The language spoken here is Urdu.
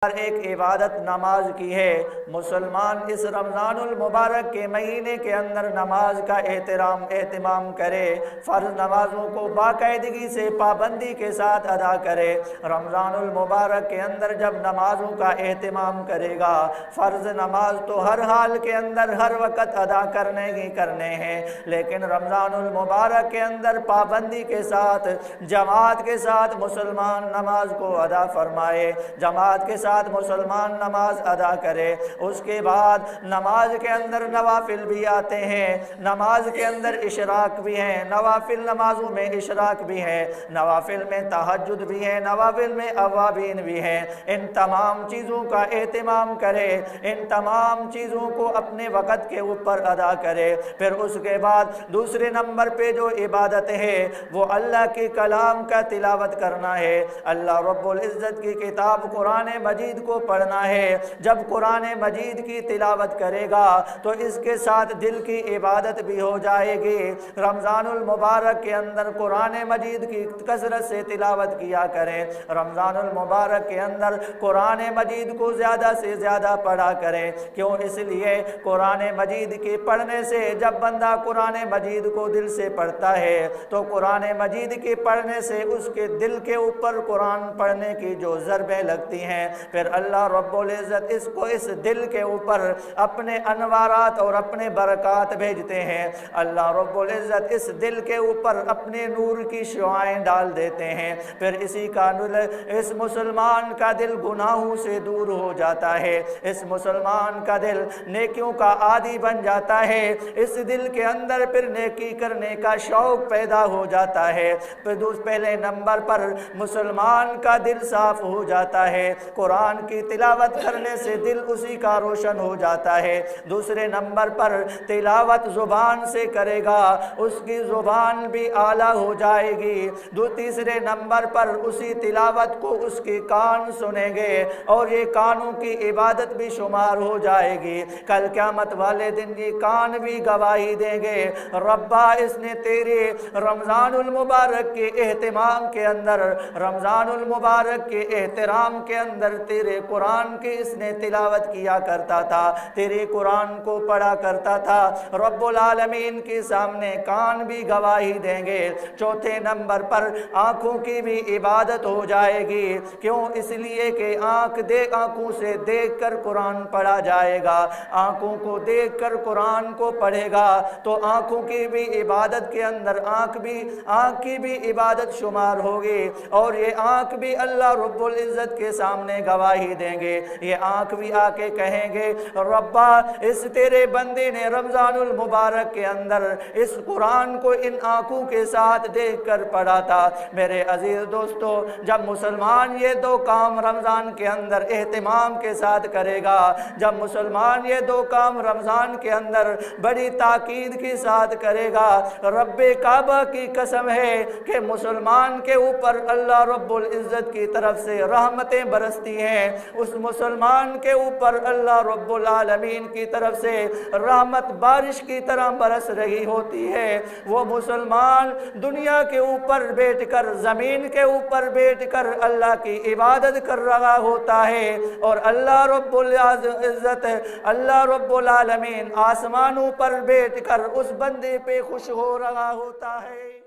ہر ایک عبادت نماز کی ہے۔ مسلمان اس رمضان المبارک کے مہینے کے اندر نماز کا اہتمام کرے، فرض نمازوں کو باقاعدگی سے پابندی کے ساتھ ادا کرے۔ رمضان المبارک کے اندر جب نمازوں کا اہتمام کرے گا، فرض نماز تو ہر حال کے اندر ہر وقت ادا کرنے ہیں، لیکن رمضان المبارک کے اندر پابندی کے ساتھ جماعت کے ساتھ مسلمان نماز کو ادا فرمائے، جماعت کے ساتھ مسلمان نماز ادا کرے۔ اس کے بعد نماز کے اندر نوافل بھی آتے ہیں، نماز کے اندر اشراق بھی ہیں، نوافل نمازوں میں اشراق بھی ہے، نوافل میں تہجد بھی ہے، نوافل میں اوابین بھی ہیں۔ ان تمام چیزوں کا اہتمام کرے، ان تمام چیزوں کو اپنے وقت کے اوپر ادا کرے۔ پھر اس کے بعد دوسرے نمبر پہ جو عبادت ہے وہ اللہ کے کلام کا تلاوت کرنا ہے، اللہ رب العزت کی کتاب قرآن مجید کو پڑھنا ہے۔ جب قرآن مجید کی تلاوت کرے گا تو اس کے ساتھ دل کی عبادت بھی ہو جائے گی۔ رمضان المبارک کے اندر قرآن مجید کی کثرت سے تلاوت کیا کریں، رمضان المبارک کے اندر قرآن مجید کو زیادہ سے زیادہ پڑھا کریں۔ کیوں؟ اس لیے قرآن مجید کے پڑھنے سے جب بندہ قرآن مجید کو دل سے پڑھتا ہے تو قرآن مجید کے پڑھنے سے اس کے دل کے اوپر قرآن پڑھنے کی جو ضربیں لگتی ہیں، پھر اللہ رب العزت اس کو اس دل کے اوپر اپنے انوارات اور اپنے برکات بھیجتے ہیں۔ اللہ رب العزت اس دل کے اوپر اپنے نور کی شعاعیں ڈال دیتے ہیں، پھر اس مسلمان کا دل گناہوں سے دور ہو جاتا ہے، اس مسلمان کا دل نیکیوں کا عادی بن جاتا ہے، اس دل کے اندر پھر نیکی کرنے کا شوق پیدا ہو جاتا ہے۔ پہلے نمبر پر مسلمان کا دل صاف ہو جاتا ہے، قرآن کی تلاوت کرنے سے دل اسی کا روشن ہو جاتا ہے۔ دوسرے نمبر پر تلاوت زبان سے کرے گا، اس کی زبان بھی اعلیٰ ہو جائے گی۔ تیسرے نمبر پر اسی تلاوت کو اس کے کان سنیں گے اور یہ کانوں کی عبادت بھی شمار ہو جائے گی۔ کل قیامت والے دن یہ کان بھی گواہی دیں گے، ربا اس نے تیرے رمضان المبارک کے اہتمام کے اندر، رمضان المبارک کے احترام کے اندر تیرے قرآن کی اس نے تلاوت کیا کرتا تھا، تیرے قرآن کو پڑھا کرتا تھا۔ رب العالمین کے سامنے کان بھی گواہی دیں گے۔ چوتھے نمبر پر آنکھوں کی بھی عبادت ہو جائے گی۔ کیوں؟ اس لیے کہ آنکھوں سے دیکھ کر قرآن پڑھا جائے گا، آنکھوں کو دیکھ کر قرآن کو پڑھے گا تو آنکھوں کی بھی عبادت کے اندر آنکھ کی بھی عبادت شمار ہوگی، اور یہ آنکھ بھی اللہ رب العزت کے سامنے گواہی دیں گے۔ یہ آنکھ بھی آ کے کہیں گے، ربا اس تیرے بندے نے رمضان المبارک کے اندر اس قرآن کو ان آنکھوں کے ساتھ دیکھ کر پڑھا تھا۔ میرے عزیز دوستو، جب مسلمان یہ دو کام رمضان کے اندر اہتمام کے ساتھ کرے گا، جب مسلمان یہ دو کام رمضان کے اندر بڑی تاکید کے ساتھ کرے گا، رب کعبہ کی قسم ہے کہ مسلمان کے اوپر اللہ رب العزت کی طرف سے رحمتیں برستی ہیں، اس مسلمان کے اوپر اللہ رب العالمین کی طرف سے رحمت بارش کی طرح برس رہی ہوتی ہے۔ وہ مسلمان دنیا کے اوپر بیٹھ کر، زمین کے اوپر بیٹھ کر اللہ کی عبادت کر رہا ہوتا ہے، اور اللہ رب العزت، اللہ رب العالمین آسمانوں پر بیٹھ کر اس بندے پہ خوش ہو رہا ہوتا ہے۔